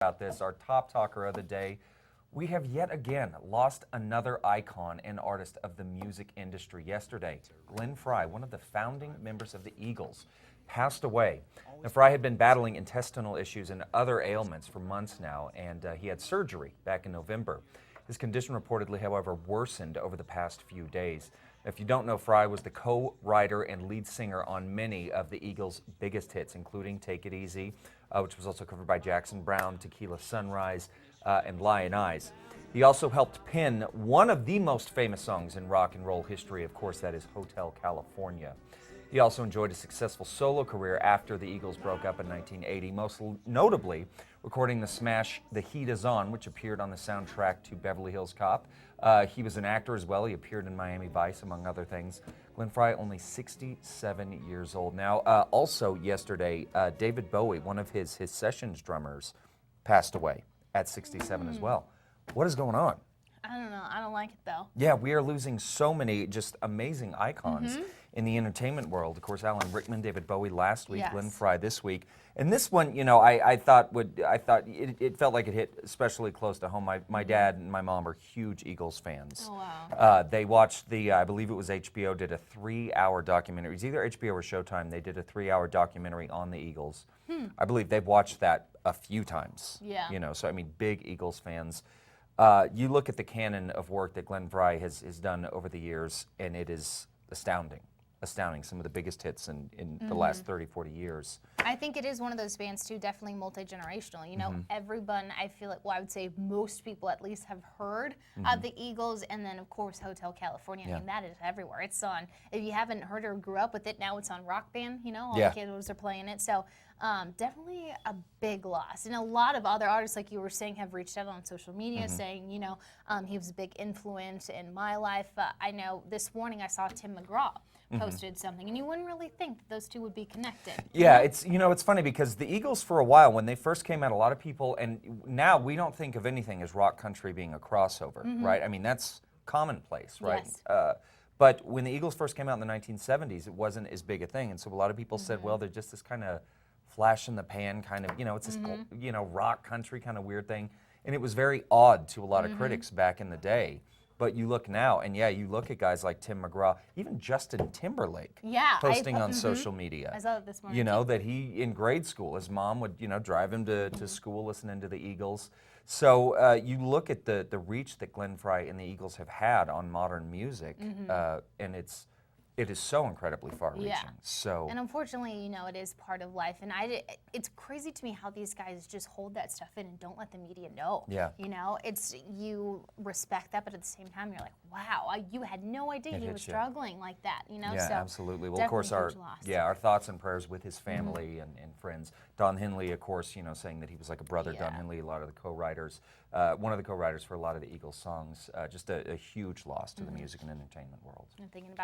About this, our top talker of the day, we have yet again lost another icon and artist of the music industry. Yesterday, Glenn Frey, one of the founding members of the Eagles, passed away. Now, Frey had been battling intestinal issues and other ailments for months now, and he had surgery back in November. His condition reportedly, however, worsened over the past few days. If you don't know, Frey was the co-writer and lead singer on many of the Eagles' biggest hits, including Take It Easy, which was also covered by Jackson Browne, Tequila Sunrise, and Lion Eyes. He also helped pen one of the most famous songs in rock and roll history, of course, that is Hotel California. He also enjoyed a successful solo career after the Eagles broke up in 1980, most notably recording the smash The Heat Is On, which appeared on the soundtrack to Beverly Hills Cop. He was an actor as well. He appeared in Miami Vice, among other things. Glenn Frey, only 67 years old now. Also yesterday, David Bowie, one of his sessions drummers, passed away at 67 as well. What is going on? I don't know. I don't like it, though. Yeah, we are losing so many just amazing icons in the entertainment world. Of course, Alan Rickman, David Bowie last week, Yes. Glenn Frey this week. And this one, you know, I thought it felt like it hit especially close to home. My dad and my mom are huge Eagles fans. Oh, wow. They watched I believe it was HBO, did a 3-hour documentary. It was either HBO or Showtime. They did a 3-hour documentary on the Eagles. I believe they've watched that a few times. Yeah. You know, so I mean, big Eagles fans. You look at the canon of work that Glenn Frey has done over the years, and it is astounding. Some of the biggest hits in the last 30, 40 years. I think it is one of those bands, too, definitely multi-generational. You know, everyone, I feel like, well, I would say most people at least have heard of the Eagles, and then, of course, Hotel California. I mean, that is everywhere. It's on, if you haven't heard or grew up with it, now it's on Rock Band, you know, all the kids are playing it. So definitely a big loss. And a lot of other artists, like you were saying, have reached out on social media saying, you know, he was a big influence in my life. I know this morning I saw Tim McGraw posted something, and you wouldn't really think that those two would be connected. Yeah, it's funny because the Eagles, for a while, when they first came out, a lot of people, and now we don't think of anything as rock country being a crossover, right? I mean, that's commonplace, right? Yes. But when the Eagles first came out in the 1970s, it wasn't as big a thing, and so a lot of people said, well, they're just this kind of flash in the pan kind of, you know, it's this, you know, rock country kind of weird thing, and it was very odd to a lot of critics back in the day. But you look now, and yeah, you look at guys like Tim McGraw, even Justin Timberlake, posting on social media. I saw that this morning. You know, that he, in grade school, his mom would, you know, drive him to school listening to the Eagles. So you look at the reach that Glenn Frey and the Eagles have had on modern music, and it is so incredibly far-reaching. Yeah. So, and unfortunately, you know, it is part of life. And it's crazy to me how these guys just hold that stuff in and don't let the media know. Yeah. You know, you respect that, but at the same time, you're like, wow, you had no idea he was struggling like that. You know, yeah, so absolutely. Well, of course, our thoughts and prayers with his family and friends. Don Henley, of course, you know, saying that he was like a brother. Don Henley, a lot of the co-writers, one of the co-writers for a lot of the Eagles songs. Just a huge loss to the music and entertainment world. I'm thinking about